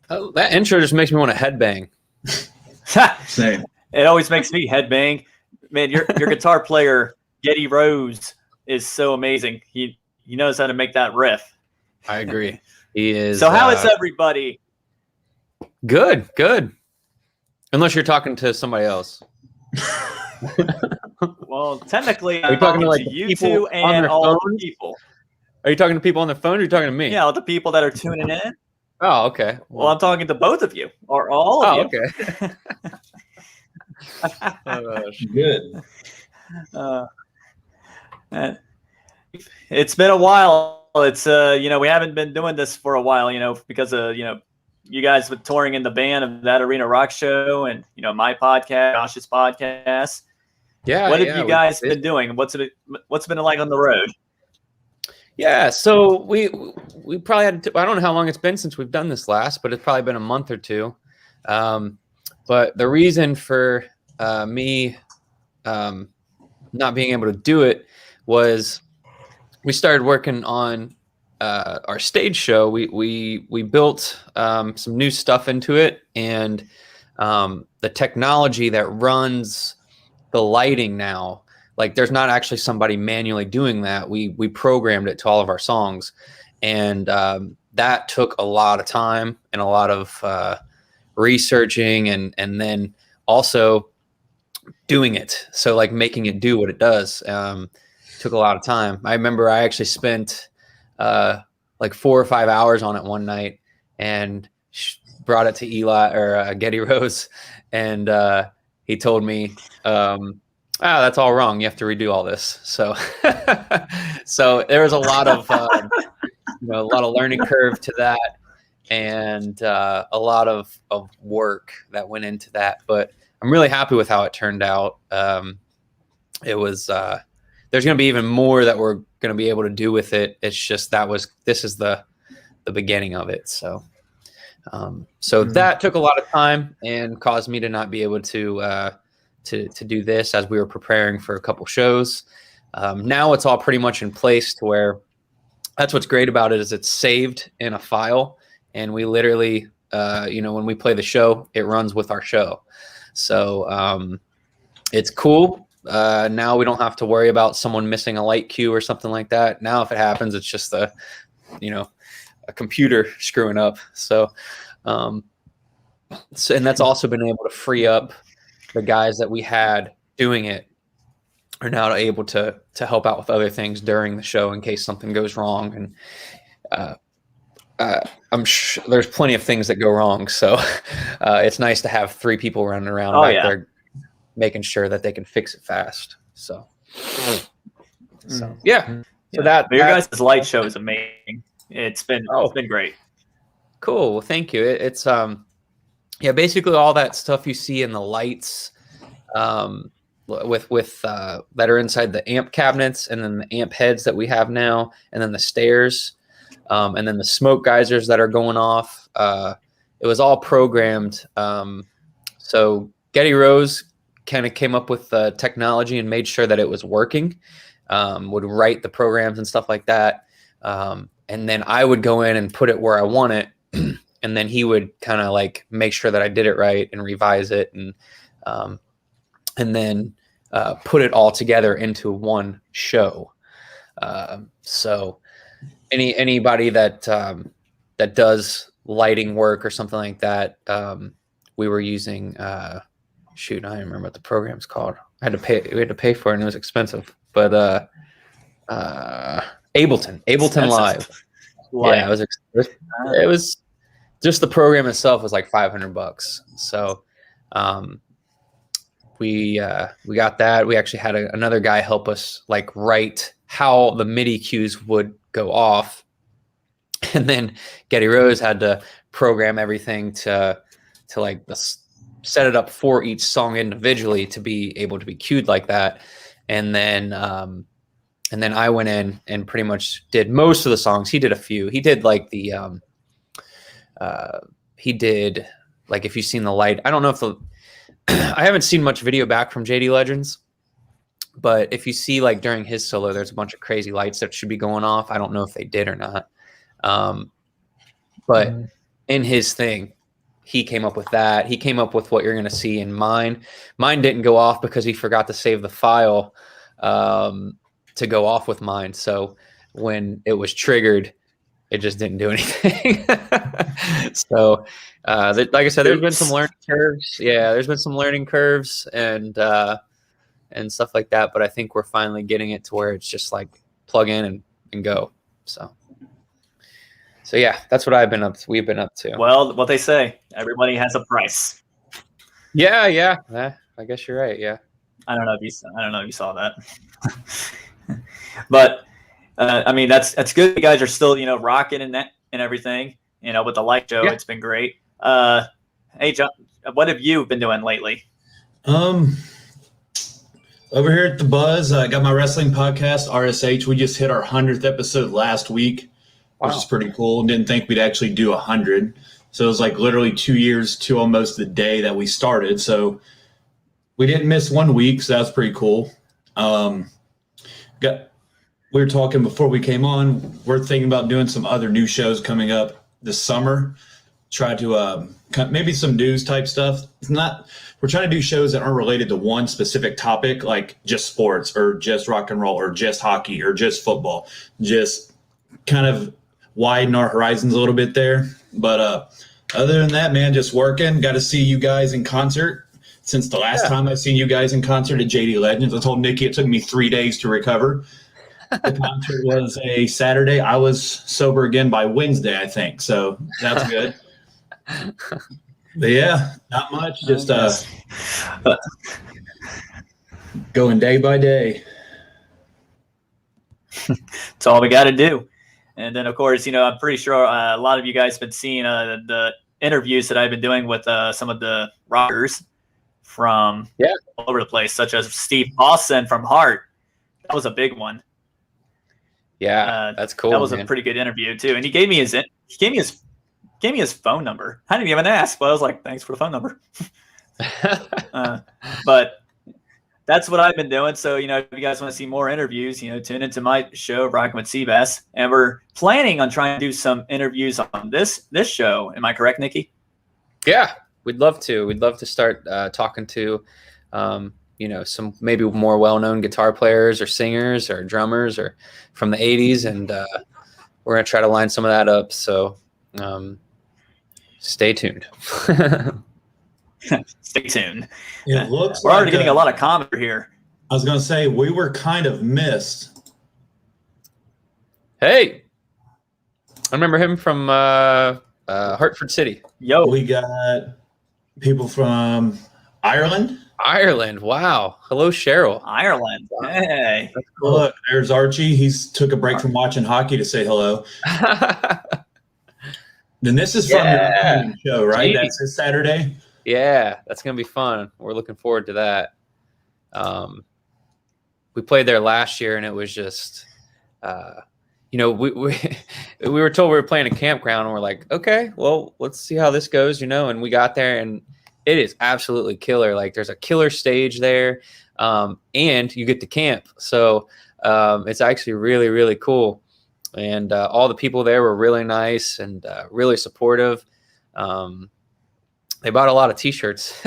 Oh, that intro just makes me want to headbang. Same. It always makes me headbang. Man, your guitar player, Getty Rose, is so amazing. He knows how to make that riff. I agree. He is. So how is everybody? Good. Unless you're talking to somebody else. Well, technically, Are you talking to, like, the you people two on and their all the phones? people? Are you talking to people on their phone or are you talking to me? Yeah, all the people that are tuning in. Oh, okay. Well, I'm talking to both of you or all of you. Okay. Good. It's been a while. It's we haven't been doing this for a while, because of you guys with touring in the band of that Arena Rock Show and my podcast, Josh's podcast. Yeah. What have you guys been doing? What's been like on the road? Yeah, so we probably had to, I don't know how long it's been since we've done this last, but it's probably been a month or two. But the reason for me not being able to do it was we started working on our stage show. We built some new stuff into it, and the technology that runs the lighting now, like there's not actually somebody manually doing that. We programmed it to all of our songs, and that took a lot of time and a lot of researching and then also doing it. So like making it do what it does took a lot of time. I remember I actually spent like 4 or 5 hours on it one night and brought it to Eli or Getty Rose, and he told me, that's all wrong. You have to redo all this. So, so there was a lot of, a lot of learning curve to that, and a lot of work that went into that. But I'm really happy with how it turned out. It was, there's going to be even more that we're going to be able to do with it. It's just this is the beginning of it. So, that took a lot of time and caused me to not be able to do this as we were preparing for a couple shows. Now it's all pretty much in place to where that's what's great about it is it's saved in a file, and we literally, when we play the show, it runs with our show. So it's cool. Now we don't have to worry about someone missing a light cue or something like that. Now if it happens, it's just a computer screwing up. So, and that's also been able to free up the guys that we had doing it are now able to help out with other things during the show in case something goes wrong. And I'm sure there's plenty of things that go wrong. So it's nice to have 3 people running around back there making sure that they can fix it fast. So yeah. So that your guys' light show is amazing. It's been great. Cool. Well, thank you. It's basically all that stuff you see in the lights with that are inside the amp cabinets, and then the amp heads that we have now, and then the stairs, and then the smoke geysers that are going off. It was all programmed. So Getty Rose kind of came up with the technology and made sure that it was working, would write the programs and stuff like that. And then I would go in and put it where I want it. And then he would kind of like make sure that I did it right and revise it, and then put it all together into one show. So anybody that does lighting work or something like that, we were using. Shoot, I don't remember what the program's called. We had to pay for it, and it was expensive. But Ableton Live. Yeah, it was just the program itself was like $500. So we got that. We actually had another guy help us like write how the MIDI cues would go off, and then Getty Rose had to program everything to like set it up for each song individually to be able to be cued like that. and then I went in and pretty much did most of the songs. He did a few. He did like the he did like, if you've seen the light, I don't know if I haven't seen much video back from JD Legends, but if you see like during his solo, there's a bunch of crazy lights that should be going off. I don't know if they did or not. But in his thing, he came up with that. He came up with what you're going to see in mine. Mine didn't go off because he forgot to save the file to go off with mine. So when it was triggered, it just didn't do anything. So, like I said, there's been some learning curves. Yeah, there's been some learning curves and stuff like that. But I think we're finally getting it to where it's just like plug in and go. So yeah, that's what I've been up to. We've been up to. Well, what they say, everybody has a price. Yeah. I guess you're right. Yeah. I don't know if you saw that. But I mean, that's good. You guys are still, rocking and everything, with the light show. Yeah. It's been great. Hey, John, what have you been doing lately? Over here at the Buzz, I got my wrestling podcast, RSH. We just hit our 100th episode last week, which is pretty cool. Didn't think we'd actually do 100. So it was like literally 2 years to almost the day that we started. So we didn't miss 1 week, so that's pretty cool. We were talking before we came on. We're thinking about doing some other new shows coming up this summer. Try to maybe some news type stuff. We're trying to do shows that aren't related to one specific topic, like just sports or just rock and roll or just hockey or just football. Just kind of widen our horizons a little bit there. But other than that, man, just working. Got to see you guys in concert. Since the last time I've seen you guys in concert at JD Legends, I told Nikki it took me 3 days to recover. The concert was a Saturday. I was sober again by Wednesday, I think. So that's good. But yeah, not much. Just going day by day. That's all we got to do. And then, of course, I'm pretty sure a lot of you guys have been seeing the interviews that I've been doing with some of the rockers from all over the place, such as Steve Austin from Heart. That was a big one. Yeah, that's cool. That was a pretty good interview too, and he gave me his phone number. I didn't even ask, but I was like, "Thanks for the phone number." But that's what I've been doing. So, if you guys want to see more interviews, tune into my show, Rockin' with Seabass, and we're planning on trying to do some interviews on this show. Am I correct, Nikki? Yeah, we'd love to. We'd love to start talking to some maybe more well-known guitar players or singers or drummers or from the 80s. And we're going to try to line some of that up. So stay tuned. Stay tuned. It looks we're already getting a lot of comment here. I was going to say, we were kind of missed. Hey, I remember him from Hartford City. Yo, we got people from Ireland. Ireland, wow. Hello, Cheryl. Ireland. Hey. That's cool. Look, there's Archie. He's took a break from watching hockey to say hello. Then this is from the show, right? Jeez. That's this Saturday. Yeah, that's going to be fun. We're looking forward to that. We played there last year, and it was just, we were told we were playing a campground, and we're like, okay, well, let's see how this goes, and we got there, and it is absolutely killer. Like, there's a killer stage there, and you get to camp. So it's actually really, really cool. And all the people there were really nice and really supportive. They bought a lot of T-shirts.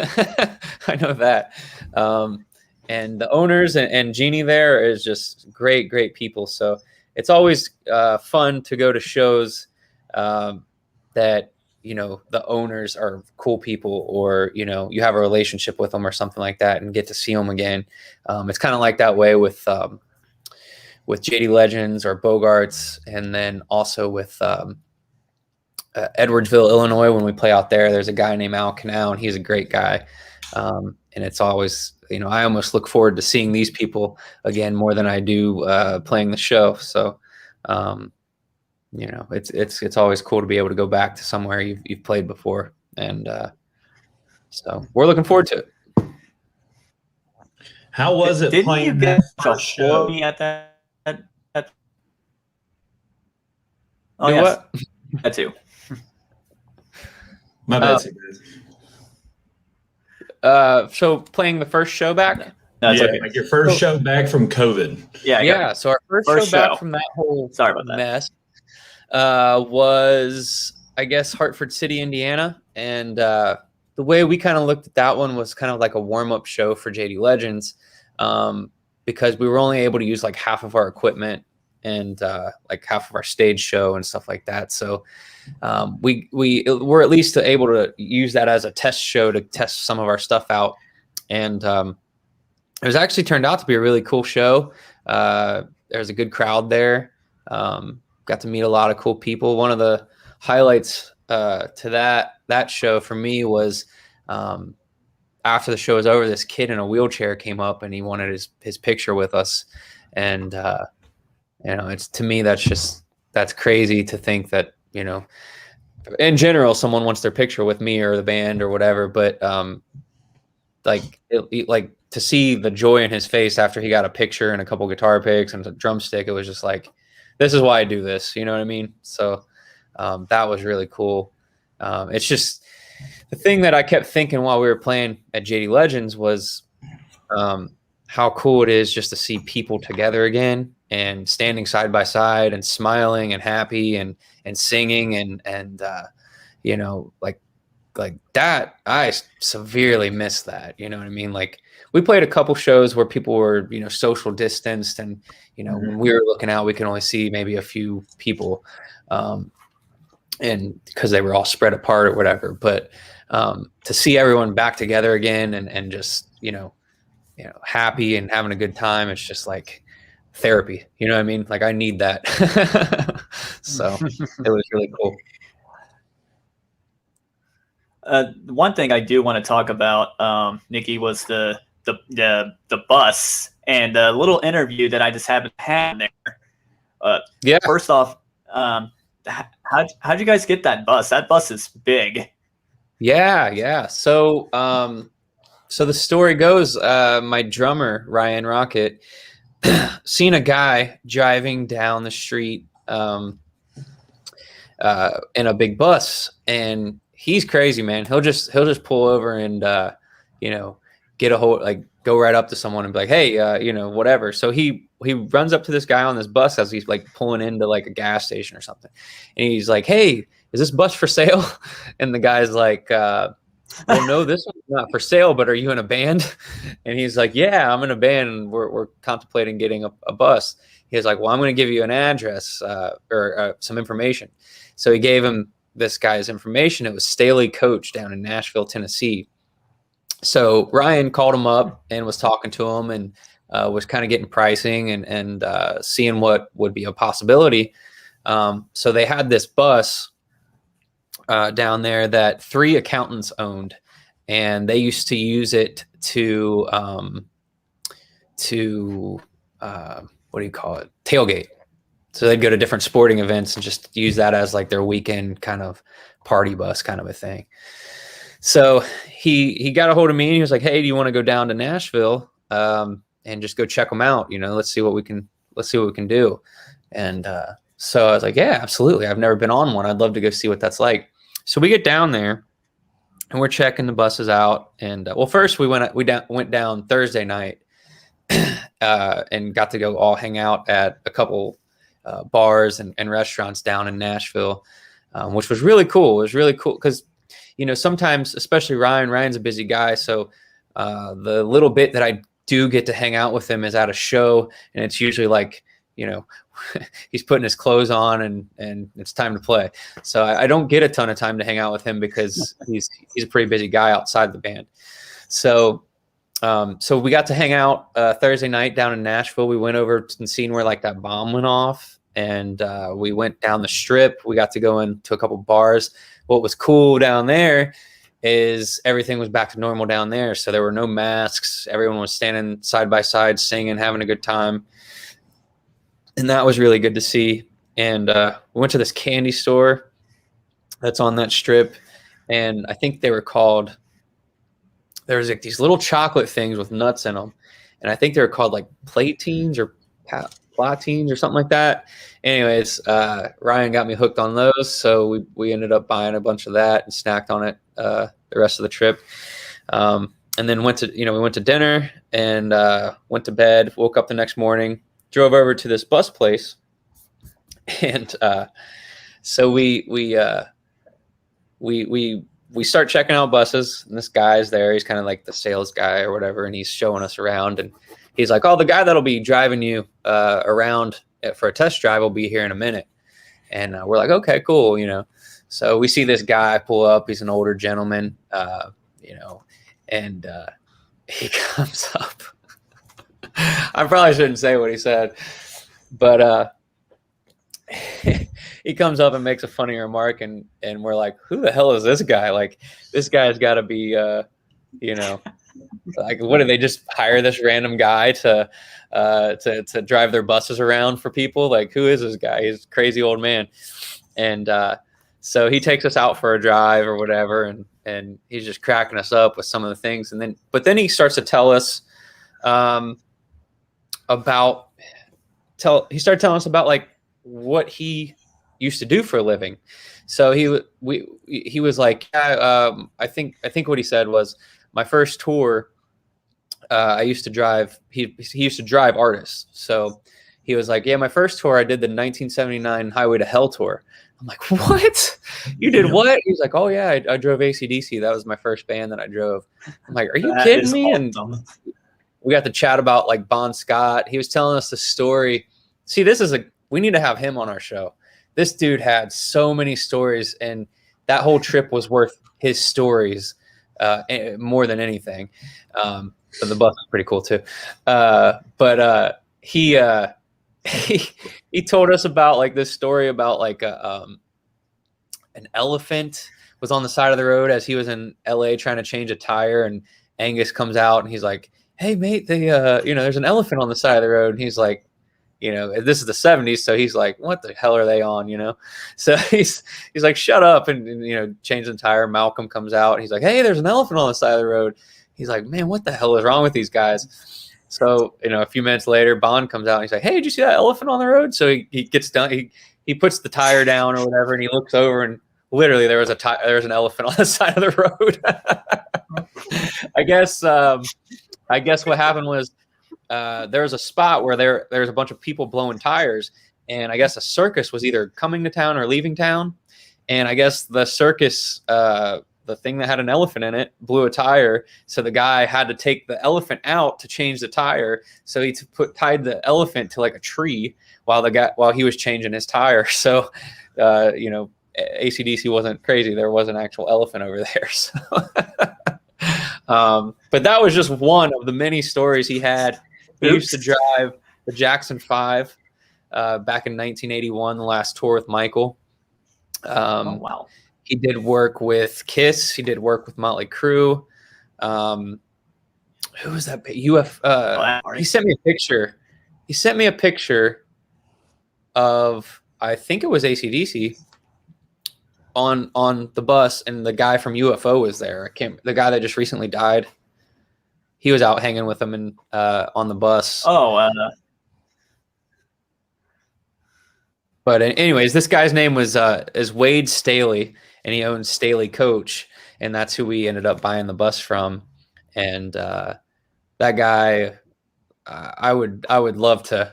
I know that. And the owners and Jeannie there is just great, great people. So it's always fun to go to shows that, the owners are cool people, or, you have a relationship with them or something like that and get to see them again. It's kind of like that way with JD Legends or Bogarts, and then also with Edwardsville, Illinois, when we play out there. There's a guy named Al Canal, and he's a great guy. And it's always, I almost look forward to seeing these people again more than I do playing the show. So, it's always cool to be able to go back to somewhere you've played before. And so we're looking forward to it. How was it Didn't playing you that get a first show? 40 at that? Oh, Do yes. what? That too. My bad, Seabass. So playing the first show back. No, it's Yeah, okay. like your first show back from COVID. Yeah, Yeah. So our first First show back show. from that whole Sorry about that. mess was, I guess, Hartford City, Indiana. And the way we kind of looked at that one was kind of like a warm-up show for JD Legends, because we were only able to use like half of our equipment and like half of our stage show and stuff like that. So we were at least able to use that as a test show to test some of our stuff out. And it was actually turned out to be a really cool show. There was a good crowd there. Got to meet a lot of cool people. One of the highlights to that show for me was after the show was over, this kid in a wheelchair came up and he wanted his picture with us. And it's, to me, that's crazy to think that, in general, someone wants their picture with me or the band or whatever. But like to see the joy in his face after he got a picture and a couple guitar picks and a drumstick, it was just like, this is why I do this. You know what I mean? So that was really cool. It's just the thing that I kept thinking while we were playing at JD Legends was how cool it is just to see people together again and standing side by side and smiling and happy and singing and like that. I severely miss that. You know what I mean? Like, we played a couple shows where people were, social distanced, and, when we were looking out, we could only see maybe a few people, and because they were all spread apart or whatever. But to see everyone back together again and just, happy and having a good time, it's just like therapy. You know what I mean? Like, I need that. So it was really cool. One thing I do want to talk about, Nikki, was the bus and the little interview that I just happened to have there. Yeah. First off, how'd you guys get that bus? That bus is big. Yeah. So the story goes, my drummer, Ryan Rocket, seen a guy driving down the street in a big bus, and he's crazy, man. He'll just pull over and get a hold, like go right up to someone and be like, hey, whatever. So he runs up to this guy on this bus as he's like pulling into like a gas station or something, and he's like, hey, is this bus for sale? And the guy's like, well, no, this one's not for sale, but are you in a band? And he's like, yeah, I'm in a band, and we're contemplating getting a bus. He's like, well, I'm going to give you an address or some information. So he gave him this guy's information. It was Staley Coach down in Nashville, Tennessee. So Ryan called him up and was talking to him and was kind of getting pricing and seeing what would be a possibility. So they had this bus down there that 3 accountants owned, and they used to use it to what do you call it? Tailgate. So they'd go to different sporting events and just use that as like their weekend kind of party bus kind of a thing. So he got a hold of me and he was like, hey, do you want to go down to Nashville and just go check them out? Let's see what we can do. And so I was like, yeah, absolutely. I've never been on one. I'd love to go see what that's like. So we get down there and we're checking the buses out. And well, first we went down Thursday night and got to go all hang out at a couple bars and restaurants down in Nashville, which was really cool. It was really cool because, sometimes, especially Ryan's a busy guy. So the little bit that I do get to hang out with him is at a show, and it's usually like, he's putting his clothes on and it's time to play. So I don't get a ton of time to hang out with him because he's a pretty busy guy outside the band. So we got to hang out Thursday night down in Nashville. We went over and seen where like that bomb went off, and we went down the strip. We got to go into a couple bars. What was cool down there is everything was back to normal down there. So there were no masks. Everyone was standing side by side, singing, having a good time. And that was really good to see. And we went to this candy store that's on that strip. And I think they were called, there was like these little chocolate things with nuts in them. and I think they were called like Platines or Platines or something like that. Anyways, Ryan got me hooked on those, so we ended up buying a bunch of that and snacked on it the rest of the trip. And then we went to dinner and went to bed. Woke up the next morning, drove over to this bus place, and so we start checking out buses. And this guy's there. He's kind of like the sales guy or whatever, and he's showing us around. And he's like, "Oh, the guy that'll be driving you around for a test drive will be here in a minute." And we're like, "Okay, cool," So we see this guy pull up. He's an older gentleman, and he comes up. I probably shouldn't say what he said, but he comes up and makes a funny remark, and we're like, "Who the hell is this guy? Like, this guy's got to be, like, what, did they just hire this random guy to drive their buses around for people? Like, who is this guy? He's a crazy old man." And so he takes us out for a drive or whatever, and he's just cracking us up with some of the things. But then he starts to tell us he started telling us about like what he used to do for a living. So he was like, I think what he said was, my first tour, I used to drive. He used to drive artists. So he was like, yeah, my first tour, I did the 1979 Highway to Hell tour. I'm like, what? You did what? He's like, oh yeah, I drove AC/DC. That was my first band that I drove. I'm like, are you kidding me? Awesome. And we got to chat about like Bon Scott. He was telling us the story. See, we need to have him on our show. This dude had so many stories, and that whole trip was worth his stories more than anything. But the bus was pretty cool too. But he told us about like this story about like an elephant was on the side of the road as he was in LA trying to change a tire, and Angus comes out and he's like, hey mate, there's an elephant on the side of the road. And he's like, this is the 70s. So he's like, what the hell are they on? So he's like, shut up. And change the tire. Malcolm comes out and he's like, hey, there's an elephant on the side of the road. He's like, man, what the hell is wrong with these guys? So, a few minutes later, Bond comes out and he's like, hey, did you see that elephant on the road? So he gets done. He puts the tire down or whatever, and he looks over, and literally there was an elephant on the side of the road. I guess what happened was there was a spot where there's a bunch of people blowing tires, and I guess a circus was either coming to town or leaving town. And I guess the circus, the thing that had an elephant in it, blew a tire. So the guy had to take the elephant out to change the tire. So he tied the elephant to like a tree while he was changing his tire. So, AC/DC wasn't crazy. There was an actual elephant over there. So, but that was just one of the many stories he had. He used to drive the Jackson 5 back in 1981, the last tour with Michael. Oh, wow. He did work with Kiss. He did work with Motley Crue. Who was that? He sent me a picture. He sent me a picture of, I think it was AC/DC on the bus, and the guy from UFO was there. The guy that just recently died. He was out hanging with him on the bus. Oh, but anyways, this guy's name is Wade Staley, and he owns Staley Coach, and that's who we ended up buying the bus from. And that guy, I would love to,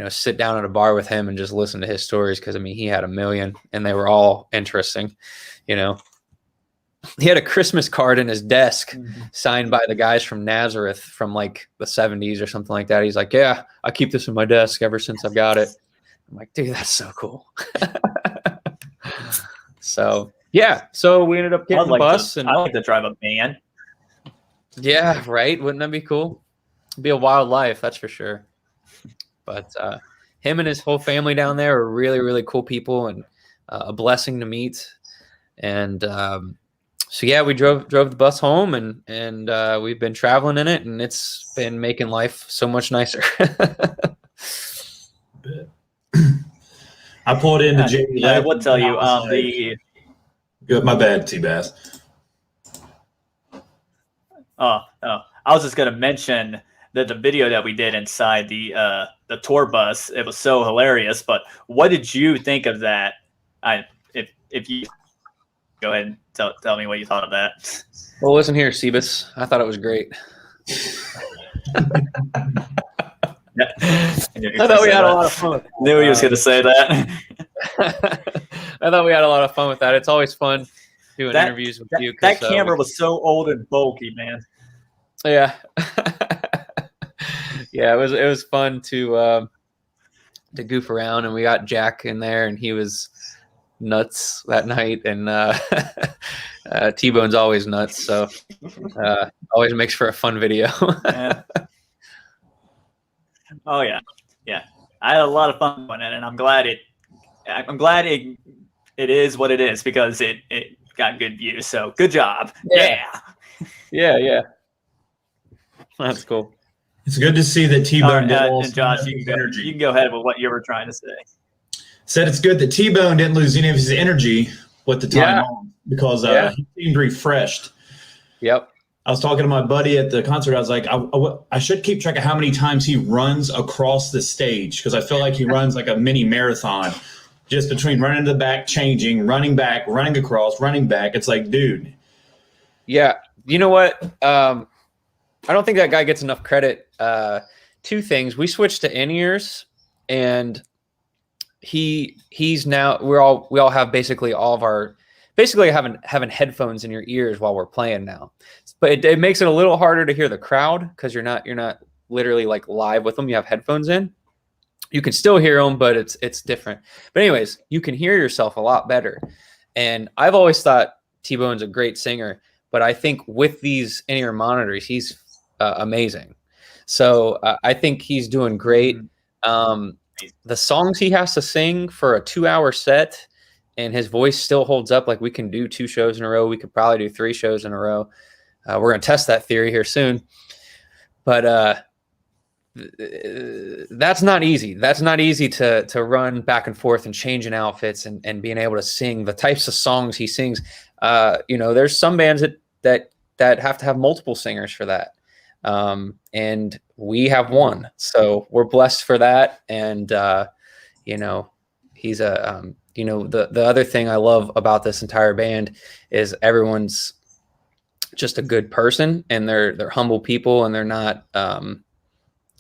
sit down at a bar with him and just listen to his stories, because he had a million, and they were all interesting. He had a Christmas card in his desk signed by the guys from Nazareth from like the 70s or something like that. He's like, yeah, I keep this in my desk ever since I've got it. I'm like, dude, that's so cool. So yeah, so we ended up getting the bus. I like to drive a van. Yeah, right. Wouldn't that be cool? It'd be a wild life, that's for sure. But him and his whole family down there are really, really cool people, and a blessing to meet. And so yeah, we drove the bus home, and we've been traveling in it, and it's been making life so much nicer. I pulled in the JD. I will tell you, Good, my bad, Seabass. I was just going to mention the video that we did inside the tour bus. It was so hilarious. But what did you think of that? If you go ahead and tell me what you thought of that. Well, listen here, Seabass. I thought it was great. Yeah. I thought we had a lot of fun. Knew he was going to say that. I thought we had a lot of fun with that. It's always fun doing interviews with you. That camera was so old and bulky, man. Yeah. Yeah, it was fun to goof around, and we got Jack in there, and he was nuts that night, and T-Bone's always nuts, so always makes for a fun video. Yeah. Oh yeah, yeah. I had a lot of fun on it, and I'm glad it is what it is, because it got good views. So good job. Yeah. That's cool. It's good to see that T-Bone and Josh, you can go ahead with what you were trying to say. Said it's good that T-Bone didn't lose any of his energy with the time on, because he seemed refreshed. Yep. I was talking to my buddy at the concert. I was like, I should keep track of how many times he runs across the stage, because I feel like he runs like a mini marathon, just between running to the back, changing, running back, running across, running back. It's like, dude. Yeah. You know what? I don't think that guy gets enough credit. Two things. We switched to in-ears, and he's now, we all have basically all of our, having headphones in your ears while we're playing now. But it makes it a little harder to hear the crowd, because you're not literally like live with them. You have headphones in. You can still hear them, but it's different. But anyways, you can hear yourself a lot better. And I've always thought T-Bone's a great singer, but I think with these in-ear monitors, he's amazing. So I think he's doing great. The songs he has to sing for a 2-hour set, and his voice still holds up. Like, we can do 2 shows in a row. We could probably do 3 shows in a row. We're going to test that theory here soon. But that's not easy. That's not easy to run back and forth and changing outfits and being able to sing the types of songs he sings. There's some bands that have to have multiple singers for that. And we have one. So we're blessed for that. And, he's the other thing I love about this entire band is everyone's just a good person, and they're humble people, and they're not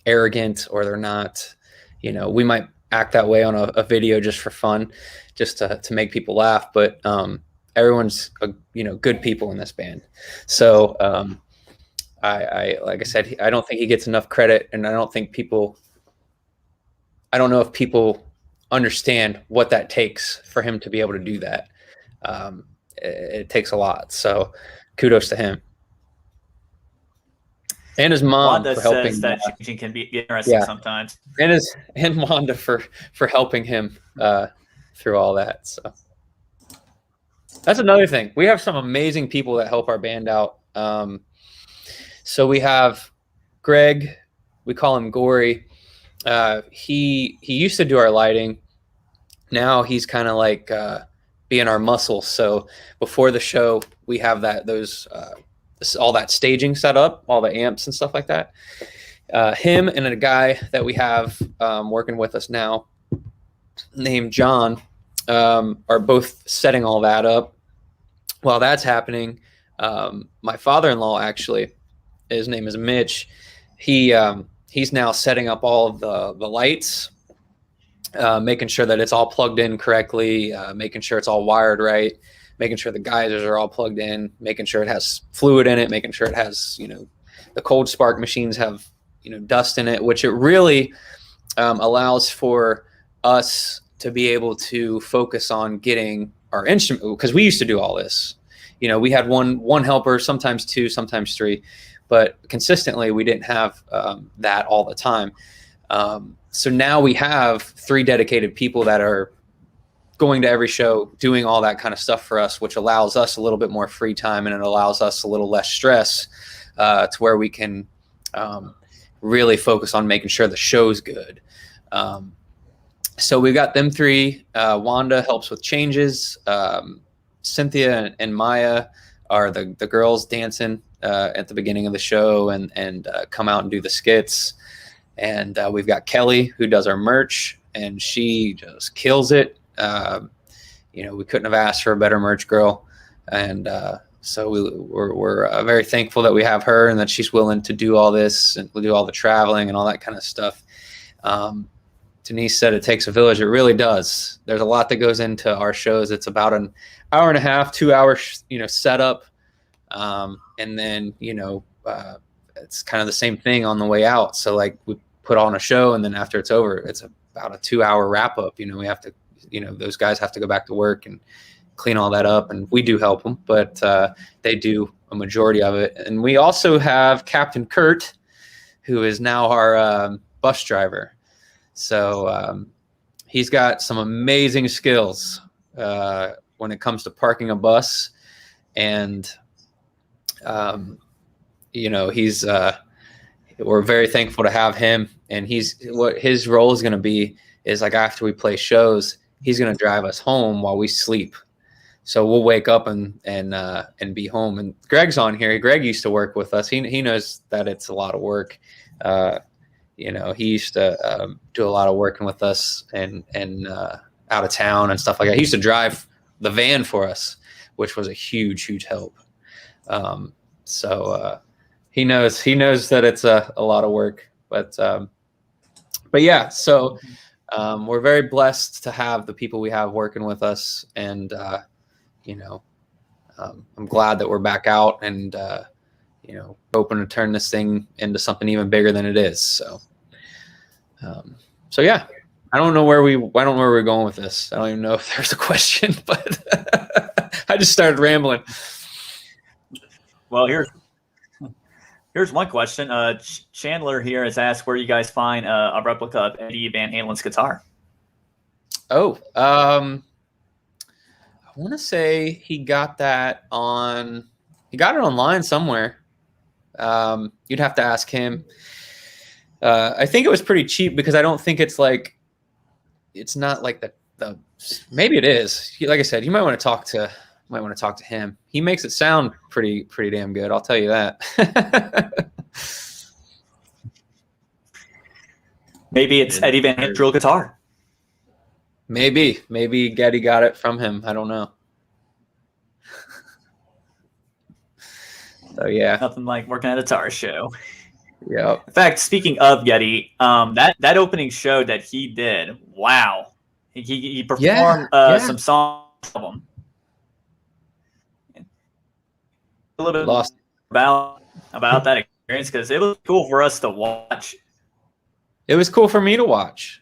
arrogant, or they're not, we might act that way on a video just for fun, just to make people laugh. But everyone's good people in this band. So I like I said, I don't think he gets enough credit, and I don't know if people understand what that takes for him to be able to do that. It takes a lot. So kudos to him. And his mom Wanda for helping. Says that changing can be interesting sometimes. And Wanda for helping him through all that. So that's another thing. We have some amazing people that help our band out. So we have Greg, we call him Gory. He used to do our lighting. Now he's kind of like being our muscle. So before the show, we have all that staging set up, all the amps and stuff like that. Him and a guy that we have working with us now named John are both setting all that up. While that's happening, my father-in-law, actually, his name is Mitch. He's now setting up all of the lights, making sure that it's all plugged in correctly, making sure it's all wired right, making sure the geysers are all plugged in, making sure it has fluid in it, making sure it has, the cold spark machines have, dust in it, which it really allows for us to be able to focus on getting our instrument, because we used to do all this. We had one helper, sometimes 2, sometimes 3, but consistently we didn't have that all the time. So now we have 3 dedicated people that are going to every show, doing all that kind of stuff for us, which allows us a little bit more free time, and it allows us a little less stress to where we can really focus on making sure the show's good. So we've got them 3. Wanda helps with changes. Cynthia and Maya are the girls dancing at the beginning of the show and come out and do the skits. And we've got Kelly, who does our merch, and she just kills it. We couldn't have asked for a better merch girl. And so we're very thankful that we have her and that she's willing to do all this and do all the traveling and all that kind of stuff. Denise said it takes a village. It really does. There's a lot that goes into our shows. It's about an hour and a half, 2 hours, setup. And then, it's kind of the same thing on the way out. So like we put on a show, and then after it's over, it's about a 2 hour wrap up. We have to, those guys have to go back to work and clean all that up, and we do help them, but they do a majority of it. And we also have Captain Kurt, who is now our bus driver. So he's got some amazing skills when it comes to parking a bus. And, he's we're very thankful to have him. And what his role is going to be is like after we play shows, he's going to drive us home while we sleep. So we'll wake up and be home. And Greg's on here. Greg used to work with us. He knows that it's a lot of work. He used to do a lot of working with us and out of town and stuff like that. He used to drive the van for us, which was a huge help. So he knows that it's a lot of work, but yeah. So we're very blessed to have the people we have working with us, and I'm glad that we're back out and hoping to turn this thing into something even bigger than it is. So yeah, I don't know where we're going with this. I don't even know if there's a question, but I just started rambling. Well, here's one question. Chandler here has asked where you guys find a replica of Eddie Van Halen's guitar. Oh, I want to say he got it online somewhere. You'd have to ask him. I think it was pretty cheap because I don't think it's not like the maybe it is. Like I said, you might want to talk to him. He makes it sound pretty damn good. I'll tell you that. Maybe it's Eddie Van Halen's real guitar. Maybe Getty got it from him. I don't know. So yeah, nothing like working at a guitar show. Yeah. In fact, speaking of Getty, that opening show that he did, wow, he performed some songs album. A little bit lost about that experience because it was cool for us to watch. It was cool for me to watch.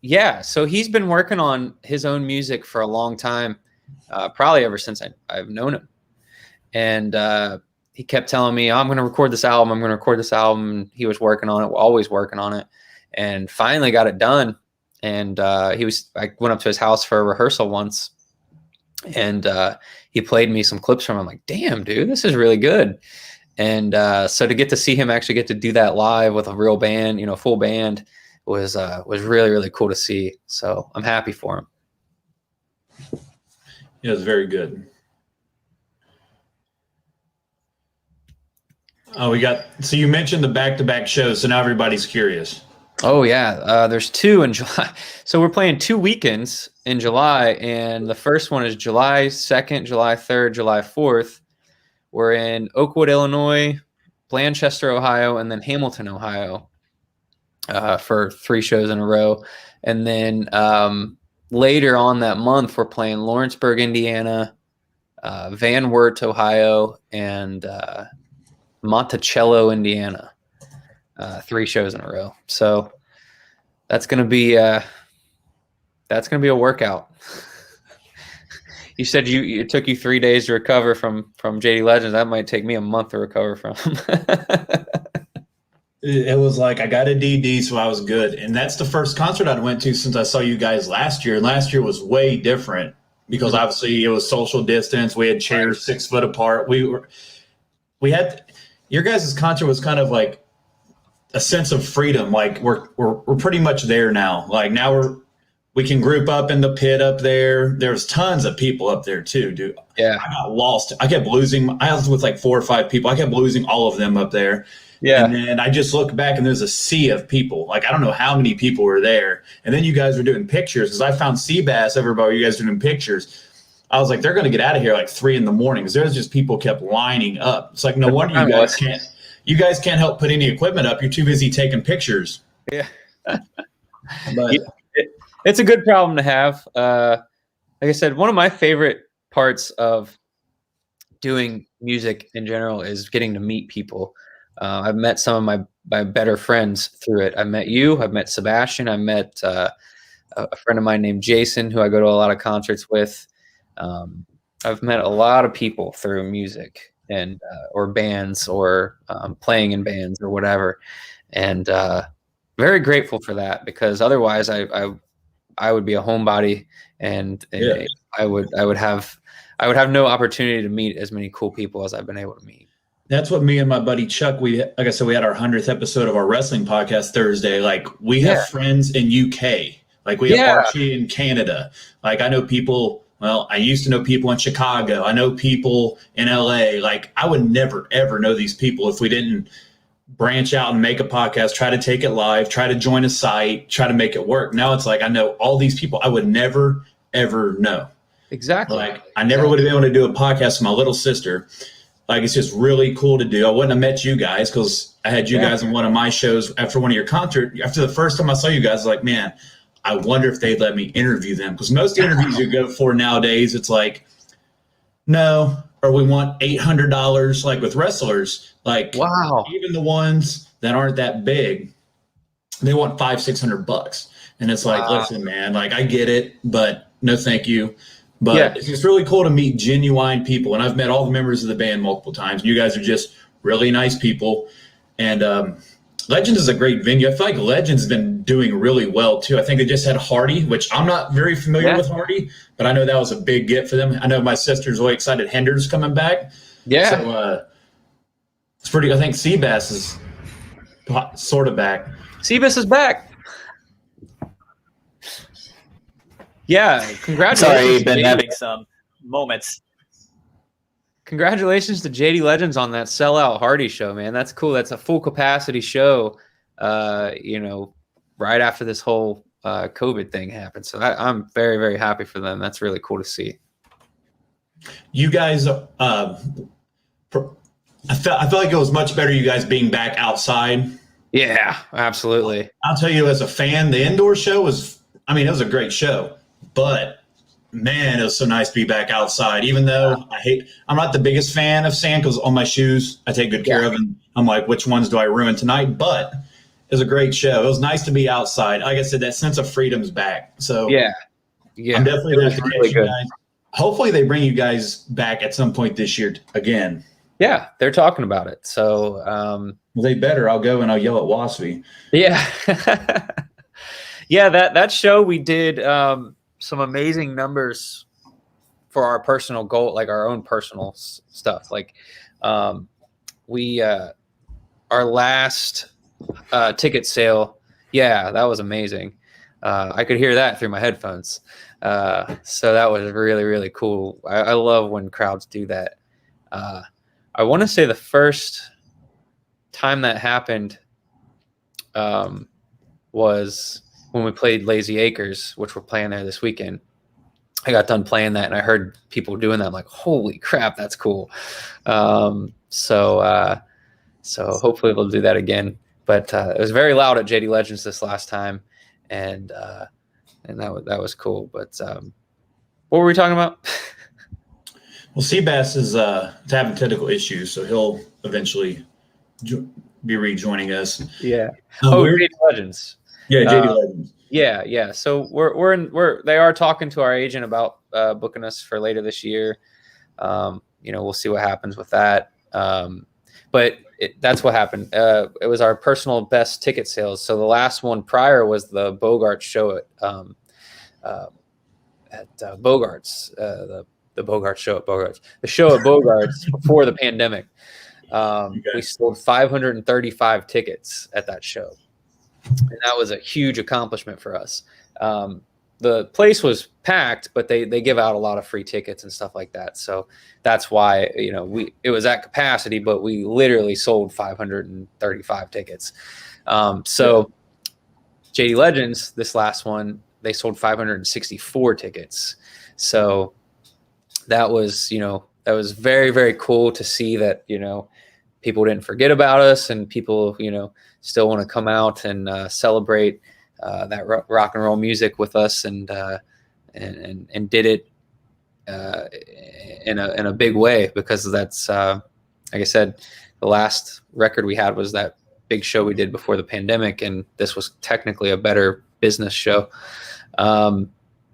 Yeah, so he's been working on his own music for a long time, probably ever since I've known him. And he kept telling me, I'm going to record this album. I'm going to record this album. And he was working on it, always working on it, and finally got it done. And I went up to his house for a rehearsal once, and he played me some clips from him. I'm like, damn, dude, this is really good. And so to get to see him actually get to do that live with a real band, full band, was really, really cool to see. So I'm happy for him. Yeah, it was very good. Oh, so you mentioned the back-to-back shows, so now everybody's curious. Oh yeah, there's 2 in July. So we're playing 2 weekends in July, and the first one is July 2nd, July 3rd, July 4th. We're in Oakwood, Illinois, Blanchester, Ohio, and then Hamilton, Ohio, for 3 shows in a row. And then later on that month, we're playing Lawrenceburg, Indiana, Van Wert, Ohio, and Monticello, Indiana. 3 shows in a row. So that's gonna be a workout. You said it took you 3 days to recover from JD Legends. That might take me a month to recover from. It was like I got a DD, so I was good. And that's the first concert I went to since I saw you guys last year. And last year was way different because obviously it was social distance. We had chairs 6 foot apart. We had your guys' concert was kind of like a sense of freedom. Like we're pretty much there now. Like now We can group up in the pit up there. There's tons of people up there too, dude. Yeah. I got lost. I kept losing. I was with like 4 or 5 people. I kept losing all of them up there. Yeah. And then I just look back and there's a sea of people. Like, I don't know how many people were there. And then you guys were doing pictures because I found Seabass everywhere. You guys were doing pictures. I was like, they're going to get out of here like 3 a.m. because there's just people kept lining up. It's like, no wonder you guys can't help put any equipment up. You're too busy taking pictures. Yeah. But it's a good problem to have. Like I said, one of my favorite parts of doing music in general is getting to meet people. I've met some of my better friends through it. I've met you. I've met Sebastian. I met a friend of mine named Jason, who I go to a lot of concerts with. I've met a lot of people through music and or bands or playing in bands or whatever, and very grateful for that, because otherwise I would be a homebody, and I would have no opportunity to meet as many cool people as I've been able to meet. That's what me and my buddy Chuck, like I said, we had our 100th episode of our wrestling podcast Thursday. Like, we have friends in UK. Like, we have Archie in Canada. Like, I know people. Well, I used to know people in Chicago. I know people in LA. Like, I would never, ever know these people if we didn't branch out and make a podcast, try to take it live, try to join a site, try to make it work. Now it's like, I know all these people I would never, ever know. Exactly. Like, I never would have been able to do a podcast with my little sister. Like, it's just really cool to do. I wouldn't have met you guys because I had you guys on one of my shows after one of your concerts. After the first time I saw you guys, I was like, man, I wonder if they'd let me interview them. Because most interviews you go for nowadays, it's like, no, or we want $800, like with wrestlers. Like, wow. Even the ones that aren't that big, they want $500-600. And it's like, listen, man, like, I get it, but no thank you. But it's just really cool to meet genuine people. And I've met all the members of the band multiple times. You guys are just really nice people. And Legends is a great venue. I feel like Legends has been doing really well, too. I think they just had Hardy, which I'm not very familiar with Hardy, but I know that was a big get for them. I know my sister's really excited Hender's coming back. Yeah. So it's pretty – I think Seabass is sort of back. Seabass is back. Yeah, congratulations. Sorry, been having some moments. Congratulations to JD Legends on that sellout Hardy show, man. That's cool. That's a full capacity show, right after this whole COVID thing happened. So I'm very, very happy for them. That's really cool to see. You guys, I felt like it was much better you guys being back outside. Yeah, absolutely. I'll tell you, as a fan, the indoor show was, it was a great show. But, man, it was so nice to be back outside. Even though I'm not the biggest fan of sand because on my shoes I take good care of, and I'm like, which ones do I ruin tonight? But it was a great show. It was nice to be outside. Like I said, that sense of freedom's back. So yeah, I'm definitely going to catch you guys. Hopefully they bring you guys back at some point this year again. Yeah, they're talking about it. So well, they better. I'll go and I'll yell at Waspy. Yeah. Yeah, that show we did some amazing numbers for our personal goal, like our own personal stuff. Like we our last ticket sale, that was amazing. I could hear that through my headphones. So that was really, really cool. I love when crowds do that. I want to say the first time that happened was when we played Lazy Acres, which we're playing there this weekend. I got done playing that and I heard people doing that. I'm like, holy crap, that's cool. So hopefully they'll do that again. But it was very loud at JD Legends this last time, and that was cool. But what were we talking about? Well, Seabass is having technical issues, so he'll eventually be rejoining us. Yeah. JD Legends. Yeah, JD Legends. Yeah. So they are talking to our agent about booking us for later this year. We'll see what happens with that. But that's what happened. It was our personal best ticket sales. So the last one prior was the Bogart show at Bogart's. The Bogart show at Bogart's. The show at Bogart's before the pandemic. We sold 535 tickets at that show. And that was a huge accomplishment for us. the place was packed, but they give out a lot of free tickets and stuff like that. So that's why, you know, it was at capacity, but we literally sold 535 tickets. So JD Legends, this last one, they sold 564 tickets. So that was, you know, that was very, very cool to see that, you know, people didn't forget about us, and people, you know, still want to come out and celebrate that rock and roll music with us, and did it in a big way, because that's like I said, the last record we had was that big show we did before the pandemic, and this was technically a better business show. And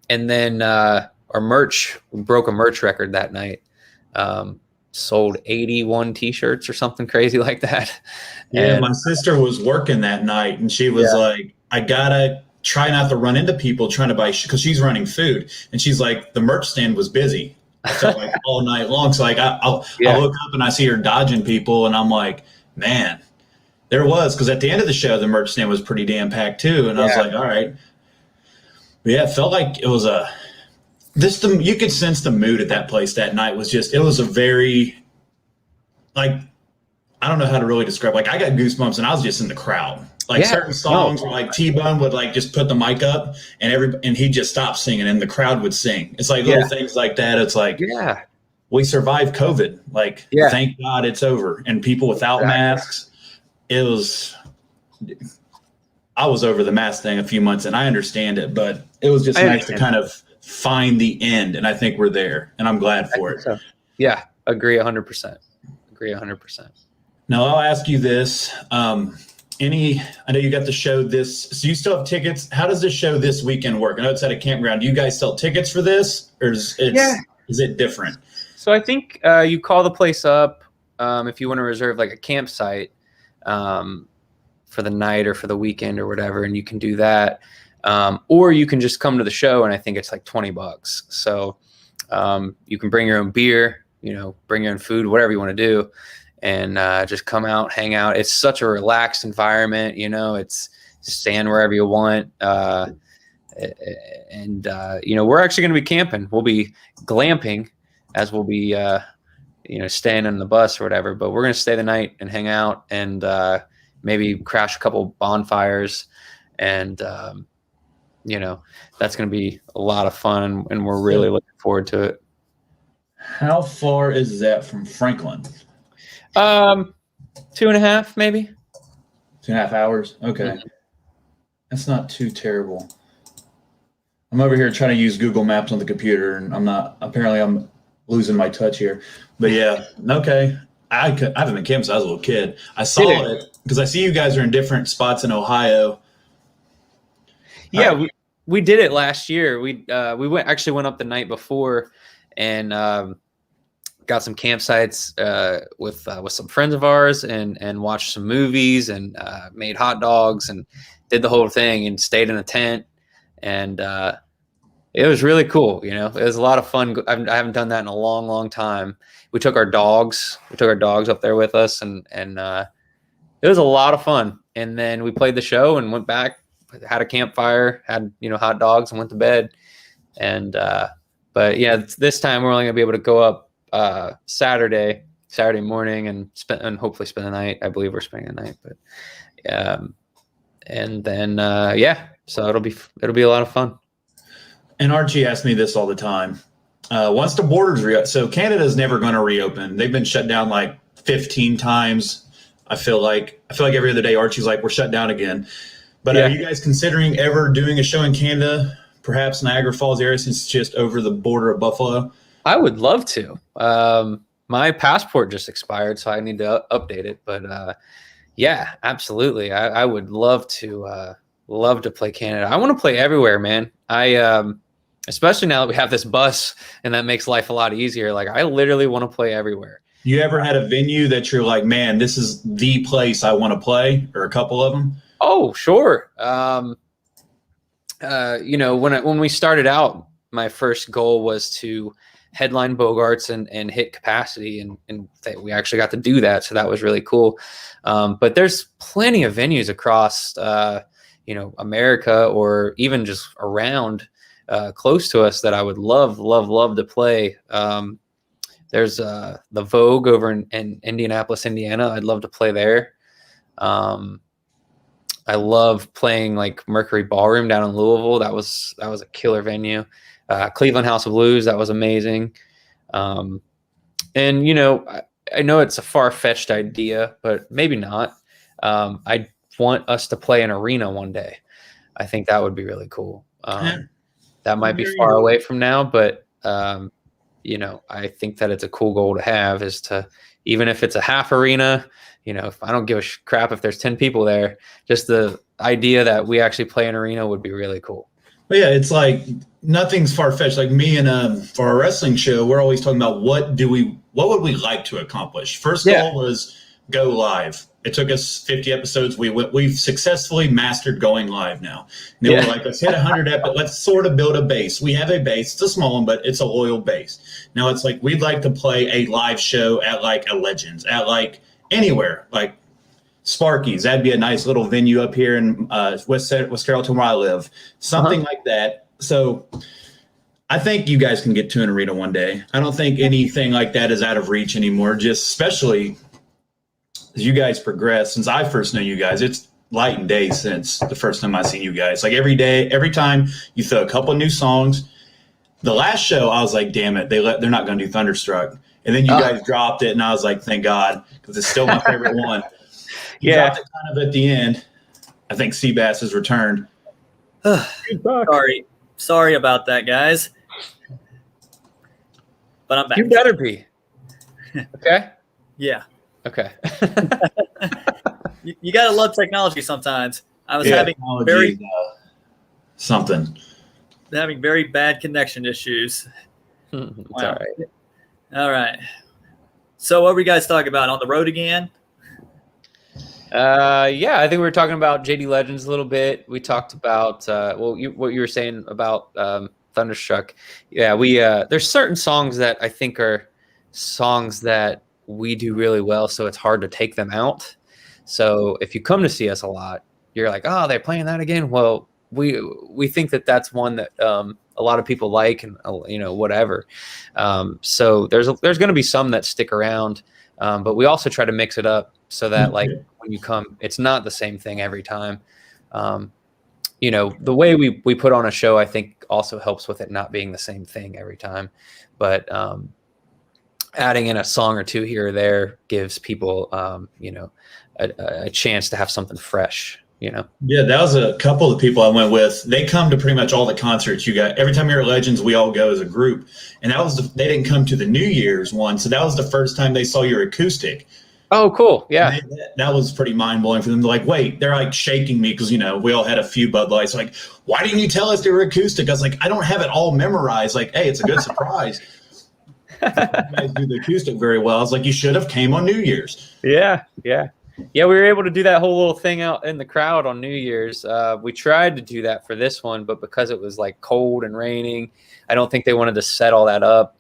then our merch, we broke a merch record that night. Sold 81 t-shirts or something crazy like that. Yeah, and my sister was working that night, and she was like, I gotta try not to run into people trying to buy, because she's running food, and she's like, the merch stand was busy. I felt like all night long. So like I look up and I see her dodging people, and I'm like, man, there was, because at the end of the show the merch stand was pretty damn packed too, and I was like, all right. But yeah, it felt like it was you could sense the mood at that place that night was just, it was a very, like, I don't know how to really describe, like, I got goosebumps and I was just in the crowd. Like certain songs were like T-Bone would like just put the mic up and he'd just stop singing and the crowd would sing. It's like little things like that. It's like, we survived COVID. Like, thank God it's over. And people without masks, I was over the mask thing a few months, and I understand it, but it was just nice to kind of find the end, and I think we're there, and I'm glad for it. So. Yeah, agree 100%. Agree 100%. Now I'll ask you this: I know you got the show this, so you still have tickets. How does this show this weekend work? I know it's at a campground. Do you guys sell tickets for this, or is it different? So I think you call the place up if you want to reserve like a campsite for the night or for the weekend or whatever, and you can do that. Or you can just come to the show, and I think it's like $20. So you can bring your own beer, you know, bring your own food, whatever you want to do, and just come out, hang out. It's such a relaxed environment, you know. It's stand wherever you want, and you know, we're actually going to be camping. We'll be glamping, as we'll be you know, staying on the bus or whatever. But we're going to stay the night and hang out, and maybe crash a couple bonfires, and you know, that's going to be a lot of fun, and we're really looking forward to it. How far is that from Franklin? 2.5, maybe. 2.5 hours. Okay. Mm-hmm. That's not too terrible. I'm over here trying to use Google Maps on the computer, and I'm losing my touch here. But yeah, okay. I haven't been camping since I was a little kid. I saw it because I see you guys are in different spots in Ohio. Yeah, we did it last year. We went up the night before, and got some campsites with some friends of ours, and watched some movies, and made hot dogs, and did the whole thing, and stayed in a tent, and it was really cool. You know, it was a lot of fun. I haven't done that in a long, long time. We took our dogs up there with us, and it was a lot of fun. And then we played the show and went back, had a campfire, had, you know, hot dogs, and went to bed. And but yeah, this time we're only gonna be able to go up Saturday morning and hopefully spend the night. I believe we're spending the night, but and then so it'll be a lot of fun. And Archie asked me this all the time. Once the borders reopen, so Canada's never going to reopen. They've been shut down like 15 times. I feel like every other day Archie's like, we're shut down again. But are you guys considering ever doing a show in Canada, perhaps Niagara Falls area, since it's just over the border of Buffalo? I would love to. My passport just expired, so I need to update it. But yeah, absolutely. I would love to play Canada. I want to play everywhere, man. Especially now that we have this bus, and that makes life a lot easier. Like, I literally want to play everywhere. You ever had a venue that you're like, man, this is the place I want to play, or a couple of them? Oh, sure. You know, when we started out, my first goal was to headline Bogarts and hit capacity, and we actually got to do that. So that was really cool. But there's plenty of venues across, you know, America, or even just around. close to us that I would love to play. There's the Vogue over in Indianapolis, Indiana. I'd love to play there. I love playing like Mercury Ballroom down in Louisville. That was a killer venue. Cleveland House of Blues, that was amazing. And you know, I know it's a far-fetched idea, but maybe not. I want us to play an arena one day. I think that would be really cool. That might be far away from now, but you know, I think that it's a cool goal to have, is to, even if it's a half arena, you know, if I don't give a crap if there's 10 people there, just the idea that we actually play an arena would be really cool. But yeah, it's like nothing's far-fetched. Like me and for our wrestling show, we're always talking about what would we like to accomplish. First goal was go live. It took us 50 episodes. We've successfully mastered going live now. And then we're like, let's hit 100 episodes. Let's sort of build a base. We have a base. It's a small one, but it's a loyal base. Now it's like we'd like to play a live show at like a Legends, at like anywhere, like Sparky's. That'd be a nice little venue up here in West Carrollton where I live. Something like that. So I think you guys can get to an arena one day. I don't think anything like that is out of reach anymore, just especially as you guys progress. Since I first know you guys, it's light and day since the first time I seen you guys. Like every day, every time you throw a couple of new songs. The last show, I was like, damn it, they're not going to do Thunderstruck. And then you guys dropped it, and I was like, thank God, because it's still my favorite one. You dropped it kind of at the end. I think Seabass has returned. Sorry about that, guys. But I'm back. You better be. Okay? Yeah. Okay. You got to love technology sometimes. I was having having very bad connection issues. It's all right. All right. So what were you guys talking about? On the road again? Yeah, I think we were talking about JD Legends a little bit. We talked about what you were saying about Thunderstruck. Yeah, there's certain songs that I think are songs that we do really well, so it's hard to take them out. So if you come to see us a lot, you're like, oh, they're playing that again. Well, we think that that's one that a lot of people like, and you know, whatever. So there's going to be some that stick around, but we also try to mix it up so that like when you come, it's not the same thing every time. You know, the way we put on a show, I think also helps with it not being the same thing every time. But adding in a song or two here or there gives people, you know, a chance to have something fresh. You know? Yeah, that was a couple of people I went with. They come to pretty much all the concerts you got. Every time you're at Legends, we all go as a group. And they didn't come to the New Year's one, so that was the first time they saw your acoustic. Oh, cool. Yeah. That was pretty mind-blowing for them. They're like, wait, they're like shaking me because, you know, we all had a few Bud Lights. Like, why didn't you tell us they were acoustic? I was like, I don't have it all memorized. Like, hey, it's a good surprise. You guys do the acoustic very well. I was like, you should have came on New Year's. Yeah, yeah. Yeah, we were able to do that whole little thing out in the crowd on New Year's. We tried to do that for this one, but because it was like cold and raining, I don't think they wanted to set all that up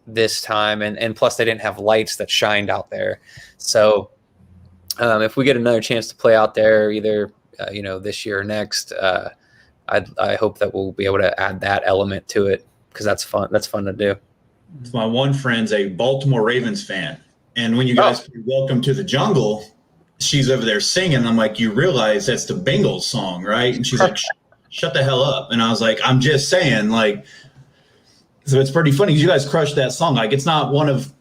this time. And plus they didn't have lights that shined out there. So if we get another chance to play out there, either, you know, this year or next, I hope that we'll be able to add that element to it, because that's fun. That's fun to do. My one friend's a Baltimore Ravens fan. And when you guys play Welcome to the Jungle, she's over there singing. And I'm like, you realize that's the Bengals song, right? And she's like, shut the hell up. And I was like, I'm just saying, like, so it's pretty funny. You guys crushed that song. Like, it's not one of,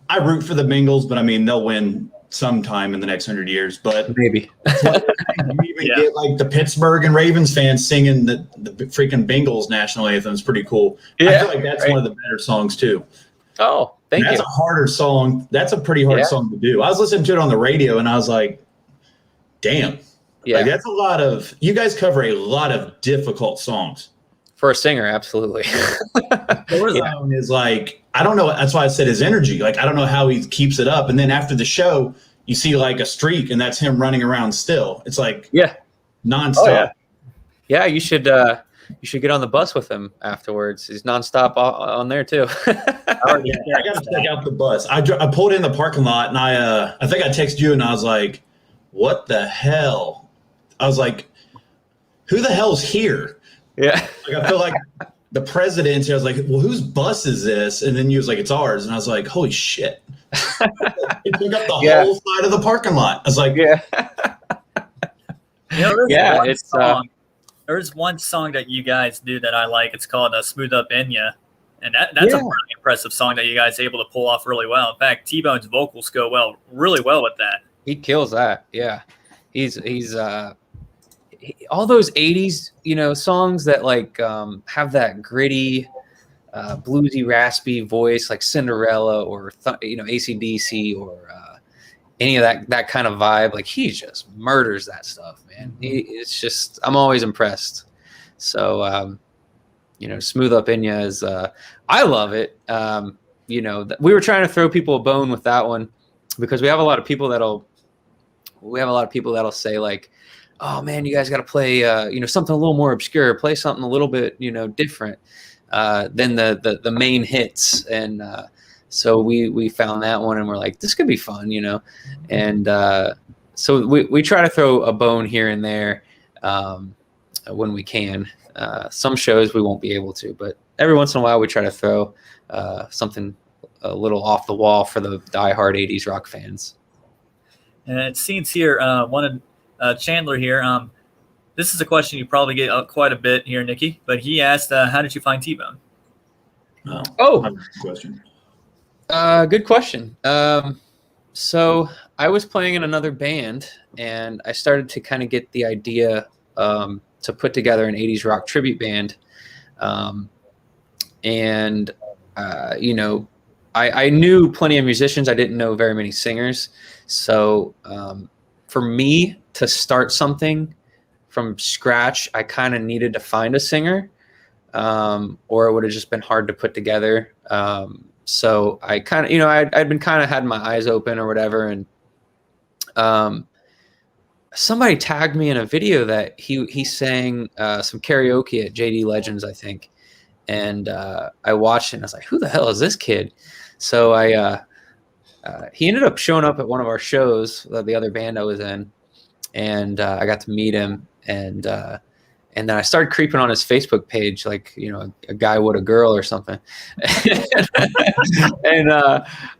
I root for the Bengals, but I mean, they'll win sometime in the next 100 years. But maybe you even get like the Pittsburgh and Ravens fans singing the freaking Bengals national anthem. It's pretty cool. Yeah, I feel like that's one of the better songs too. Oh, thank you. That's a harder song. That's a pretty hard song to do. I was listening to it on the radio and I was like, damn. Yeah. Like, that's a lot of, you guys cover a lot of difficult songs. For a singer, absolutely. Warzone is like, I don't know. That's why I said his energy. Like, I don't know how he keeps it up. And then after the show, you see like a streak and that's him running around still. It's like, nonstop. Oh, yeah, you should get on the bus with him afterwards. He's nonstop on there too. I got to check out the bus. I pulled in the parking lot and I think I texted you and I was like, what the hell? I was like, who the hell's here? Yeah. Like, I feel like the president's here. I was like, well, whose bus is this? And then he was like, it's ours. And I was like, holy shit. It took up the whole side of the parking lot. I was like, Yeah. There's one song that you guys do that I like. It's called Smooth Up In Ya. And that's a pretty impressive song that you guys are able to pull off really well. In fact, T-Bone's vocals go really well with that. He kills that. Yeah. He's all those 80s, songs that like have that gritty, bluesy, raspy voice like Cinderella or, AC/DC or any of that kind of vibe. Like he just murders that stuff, man. It's just, I'm always impressed. So, Smooth Up In Ya is, I love it. We were trying to throw people a bone with that one because we have a lot of people that'll say like, oh man, you guys got to play, something a little more obscure, play something a little bit, different than the main hits. And so we found that one and we're like, this could be fun, and so we try to throw a bone here and there when we can. Some shows we won't be able to, but every once in a while we try to throw something a little off the wall for the diehard 80s rock fans. And it seems here, Chandler here, this is a question you probably get quite a bit here, Nikki, but he asked, how did you find T-Bone? Good question. Good question. So I was playing in another band and I started to kind of get the idea to put together an 80s rock tribute band. I knew plenty of musicians. I didn't know very many singers. So for me to start something from scratch, I kind of needed to find a singer, or it would have just been hard to put together. So I kind of, I'd been kind of had my eyes open or whatever. And somebody tagged me in a video that he sang some karaoke at JD Legends, I think. And I watched it and I was like, who the hell is this kid? So he ended up showing up at one of our shows, the other band I was in, and I got to meet him. And then I started creeping on his Facebook page, like, a guy would a girl or something. And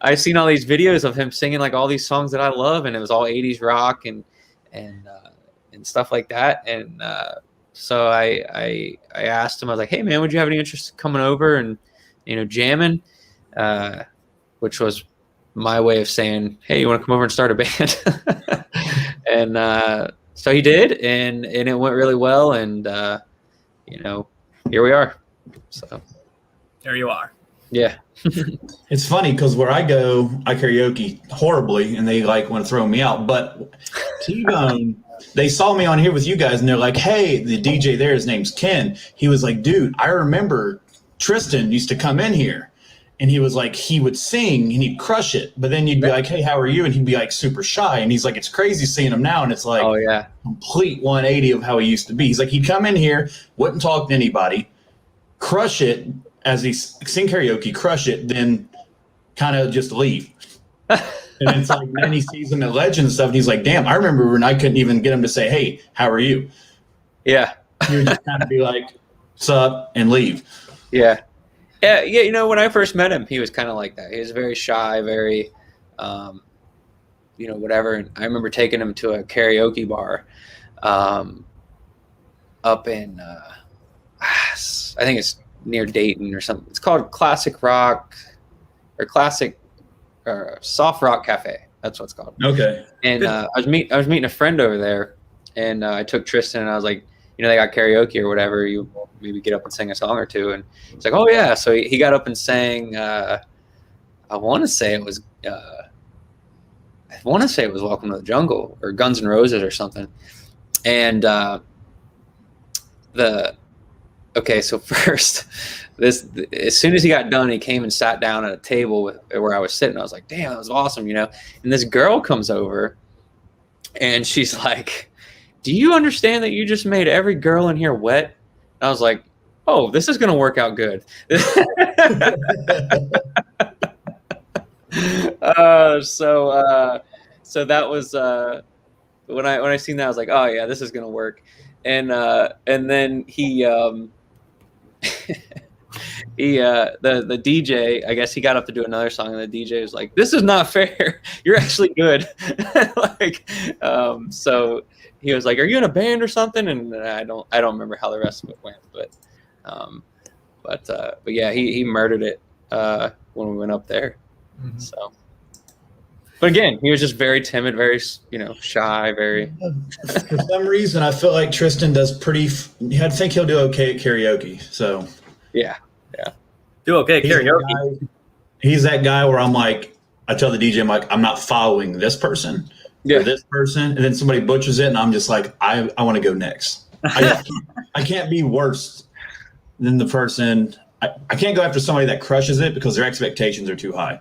I've seen all these videos of him singing like all these songs that I love, and it was all 80s rock and stuff like that. And so I asked him, I was like, hey man, would you have any interest in coming over and, jamming? Which was my way of saying, hey, you want to come over and start a band? And so he did, and it went really well. And, here we are. So there you are. Yeah. It's funny because where I go, I karaoke horribly and they like want to throw me out. But T-Bone, they saw me on here with you guys and they're like, hey, the DJ there, his name's Ken. He was like, dude, I remember Tristan used to come in here. And he was like, he would sing and he'd crush it. But then you'd be like, hey, how are you? And he'd be like super shy. And he's like, it's crazy seeing him now. And it's like, oh yeah, complete 180 of how he used to be. He's like, he'd come in here, wouldn't talk to anybody, crush it as he sing karaoke, crush it, then kind of just leave. And it's like, then he sees him at Legends and stuff. And he's like, damn, I remember when I couldn't even get him to say, hey, how are you? Yeah. He would just kind of be like, what's up? And leave. Yeah. Yeah, when I first met him, he was kind of like that. He was very shy, very, whatever. And I remember taking him to a karaoke bar up in, I think it's near Dayton or something. It's called Classic Rock or Classic Soft Rock Cafe. That's what it's called. Okay. And I was meeting a friend over there, and I took Tristan, and I was like, they got karaoke or whatever. You maybe get up and sing a song or two. And he's like, oh yeah. So he got up and sang, I want to say it was Welcome to the Jungle or Guns N' Roses or something. And so first, as soon as he got done, he came and sat down at a table where I was sitting. I was like, damn, that was awesome, And this girl comes over, and she's like, do you understand that you just made every girl in here wet? And I was like, oh, this is going to work out good. So that was when I seen that, I was like, oh yeah, this is going to work. and then he the DJ, I guess he got up to do another song, and the DJ was like, "This is not fair. You're actually good." Like, so he was like, "Are you in a band or something?" And I don't remember how the rest of it went, but yeah, he murdered it when we went up there. Mm-hmm. So, but again, he was just very timid, very shy, very. For some reason, I feel like Tristan does pretty. I think he'll do okay at karaoke. So. Yeah. Do okay karaoke. He's that guy where I'm like, I tell the DJ, I'm like, I'm not following this person or this person, and then somebody butchers it, and I'm just like, I want to go next. I can't be worse than the person. I can't go after somebody that crushes it because their expectations are too high.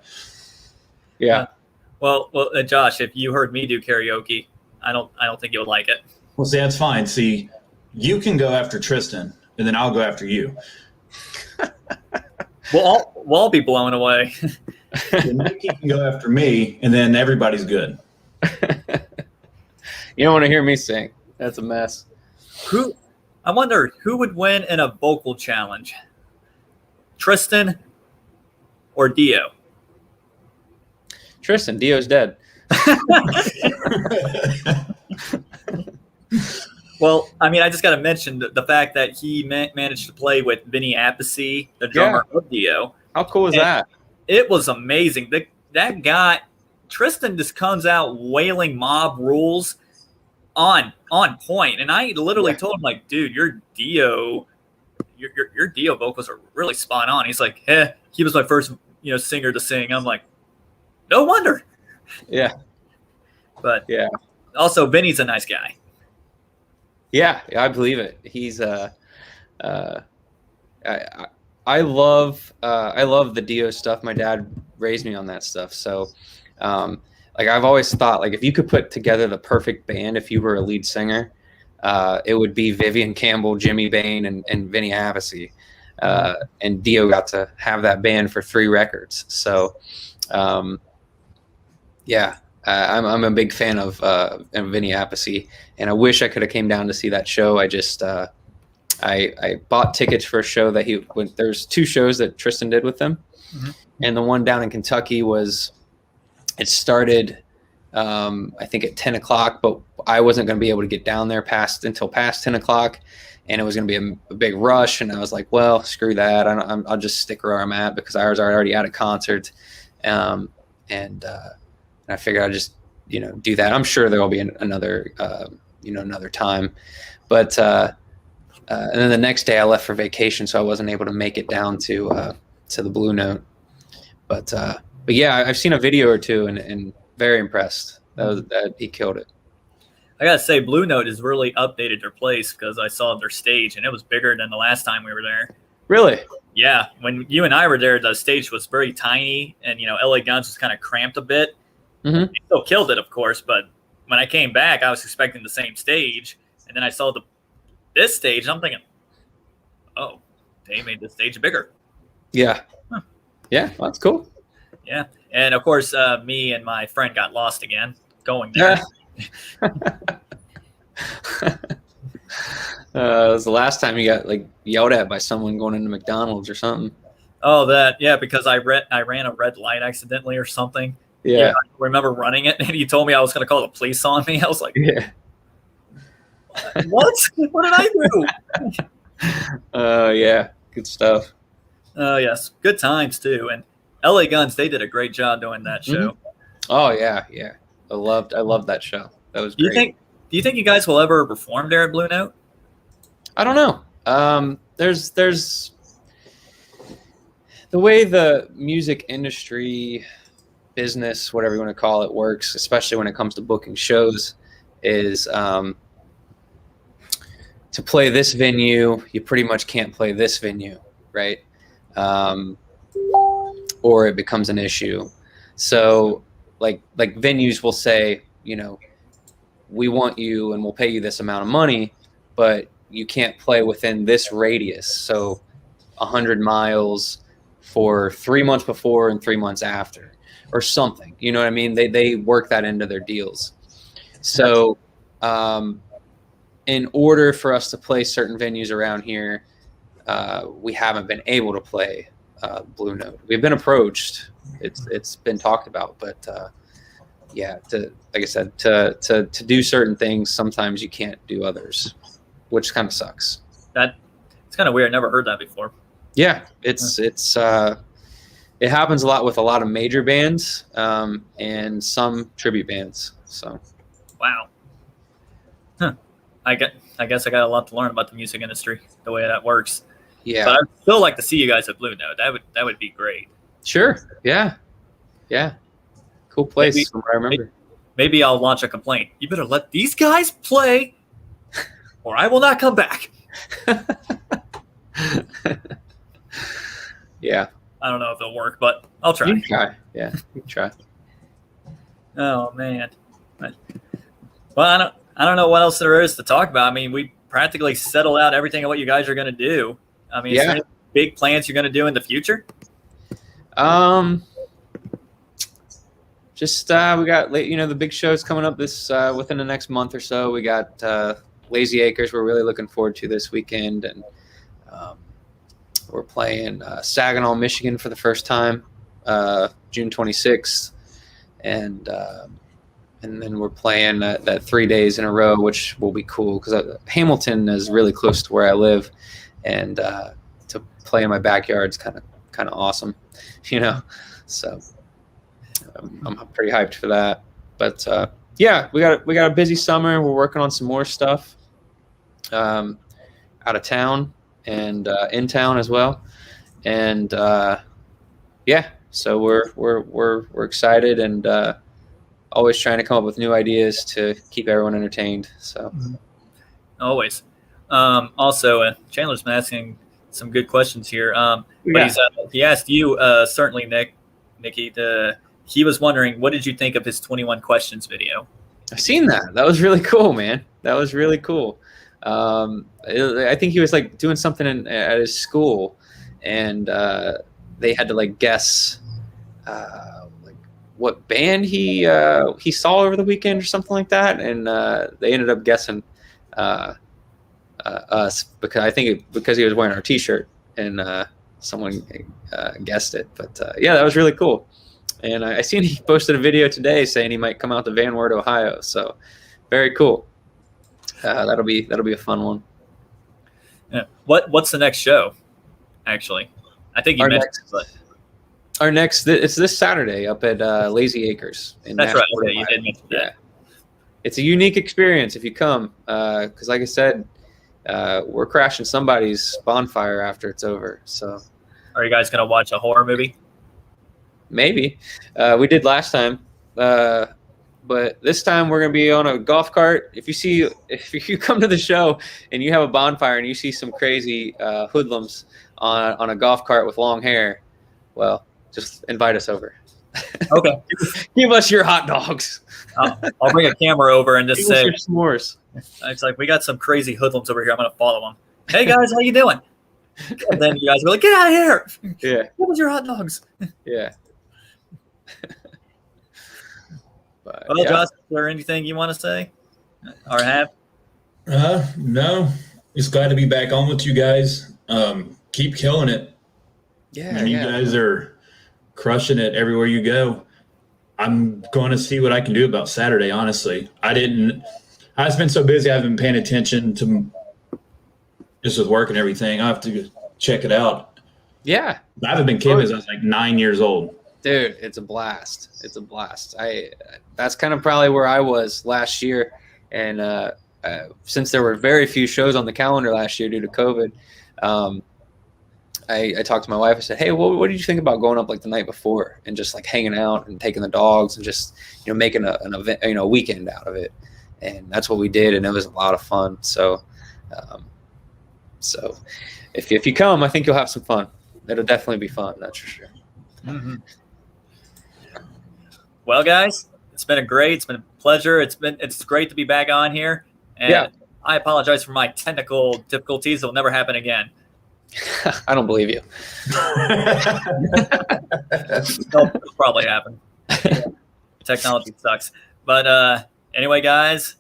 Yeah. Well, Josh, if you heard me do karaoke, I don't think you'll like it. Well, see, that's fine. See, you can go after Tristan, and then I'll go after you. We'll all be blown away. Nikki can go after me, and then everybody's good. You don't want to hear me sing. That's a mess. I wonder who would win in a vocal challenge, Tristan or Dio? Tristan. Dio's dead. Well, I mean, I just got to mention the fact that he managed to play with Vinny Appice, the drummer of Dio. How cool is that? It was amazing. That guy, Tristan, just comes out wailing Mob Rules on point. And I literally told him, like, dude, your Dio vocals are really spot on. He's like, he was my first, singer to sing. I'm like, no wonder. Yeah. But yeah. Also, Vinny's a nice guy. Yeah, I believe it. He's I love the Dio stuff. My dad raised me on that stuff. So like I've always thought, like, if you could put together the perfect band, if you were a lead singer, it would be Vivian Campbell, Jimmy Bain, and Vinny Appice. And Dio got to have that band for 3 records. So yeah. I'm a big fan of Vinny Appice, and I wish I could have came down to see that show. I just I bought tickets for a show that there's 2 shows that Tristan did with them, and the one down in Kentucky it started I think at 10 o'clock, but I wasn't going to be able to get down there until past 10 o'clock, and it was going to be a big rush, and I was like, well, screw that, I'll just stick where I'm at because I was already at a concert, and I figured I'd just, do that. I'm sure there will be another time, but and then the next day I left for vacation, so I wasn't able to make it down to the Blue Note. But yeah, I've seen a video or 2 and very impressed. That he killed it. I gotta say, Blue Note has really updated their place because I saw their stage and it was bigger than the last time we were there. Really? Yeah. When you and I were there, the stage was very tiny, and LA Guns was kind of cramped a bit. Mm-hmm. They still killed it, of course, but when I came back, I was expecting the same stage, and then I saw this stage, and I'm thinking, oh, they made the stage bigger. Yeah. Huh. Yeah, well, that's cool. Yeah, and of course, me and my friend got lost again going there. It was the last time you got yelled at by someone going into McDonald's or something. Oh, because I ran a red light accidentally or something. Yeah, I remember running it, and he told me I was going to call the police on me. I was like, yeah. What? What did I do? Yeah, good stuff. Yes, good times too. And LA Guns, they did a great job doing that show. Mm-hmm. Oh yeah. I loved that show. That was great. Do you think you guys will ever perform there at Blue Note? I don't know. There's the way the music industry, business, whatever you want to call it, works, especially when it comes to booking shows, is to play this venue, you pretty much can't play this venue, right? Or it becomes an issue. So like venues will say, we want you and we'll pay you this amount of money, but you can't play within this radius. So 100 miles for 3 months before and 3 months after or something. You know what I mean? They work that into their deals. So in order for us to play certain venues around here, we haven't been able to play Blue Note. We've been approached. It's been talked about, but like I said, to do certain things, sometimes you can't do others, which kind of sucks. It's kind of weird. I never heard that before. Yeah, it happens a lot with a lot of major bands and some tribute bands. So, wow. Huh. I guess I got a lot to learn about the music industry, the way that works. Yeah, but I'd still like to see you guys at Blue Note. That would be great. Sure. Yeah. Cool place. Maybe, from what I remember. Maybe I'll launch a complaint. You better let these guys play, or I will not come back. Yeah. I don't know if it'll work, but I'll try. You can try. Yeah, you can try. Oh man. Well, I don't know what else there is to talk about. I mean, we practically settled out everything of what you guys are going to do. I mean, is there any big plans you're going to do in the future? Just we got the big shows coming up this within the next month or so. We got Lazy Acres. We're really looking forward to this weekend, and we're playing Saginaw, Michigan for the first time, June 26th, and then we're playing that 3 days in a row, which will be cool because Hamilton is really close to where I live, and to play in my backyard is kind of awesome, So I'm pretty hyped for that. But we got a busy summer. We're working on some more stuff out of town and in town as well, and so we're excited and always trying to come up with new ideas to keep everyone entertained. So always. Also, Chandler's been asking some good questions here. But he asked you, certainly, Nikki. He was wondering, what did you think of his 21 questions video? I've seen that. That was really cool, man. That was really cool. I think he was like doing something at his school, and they had to guess what band he saw over the weekend or something like that, and they ended up guessing us because he was wearing our T-shirt, and someone guessed it. But that was really cool. And I seen he posted a video today saying he might come out to Van Wert, Ohio. So very cool. That'll be a fun one. Yeah. What's the next show? Actually, I think you mentioned it, but our next it's this Saturday up at Lazy Acres. That's right. Okay, you did mention that. Yeah. It's a unique experience if you come, because like I said, we're crashing somebody's bonfire after it's over. So, are you guys gonna watch a horror movie? Maybe. We did last time, but this time we're gonna be on a golf cart. If you come to the show and you have a bonfire and you see some crazy hoodlums on a golf cart with long hair, well, just invite us over. Okay. Give us your hot dogs. I'll bring a camera over and just say, s'mores. It's like, we got some crazy hoodlums over here. I'm going to follow them. Hey, guys, how you doing? And then you guys are like, get out of here. Yeah. Give us your hot dogs. Yeah. Well, Josh, is there anything you want to say or have? No. Just glad to be back on with you guys. Keep killing it. Yeah. And you guys are crushing it everywhere you go. I'm going to see what I can do about Saturday, honestly. I've been so busy, I haven't been paying attention to just with work and everything. I have to check it out. Yeah. I haven't been kidding since I was like 9 years old. Dude, it's a blast. It's a blast. That's kind of probably where I was last year. And since there were very few shows on the calendar last year due to COVID, I talked to my wife. I said, hey, what did you think about going up like the night before and just like hanging out and taking the dogs and just, making an event, a weekend out of it. And that's what we did. And it was a lot of fun. So if you come, I think you'll have some fun. It'll definitely be fun. That's for sure. Mm-hmm. Well, guys, it's been a pleasure. It's great to be back on here. And I apologize for my technical difficulties. It'll never happen again. I don't believe you. It'll probably happen. Technology sucks. But anyway, guys,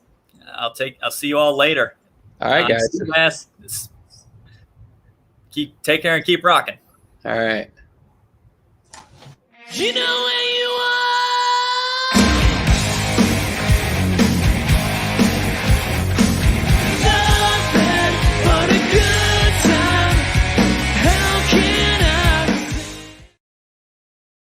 I'll see you all later. All right, guys. Seabass, take care and keep rocking. All right. You know where you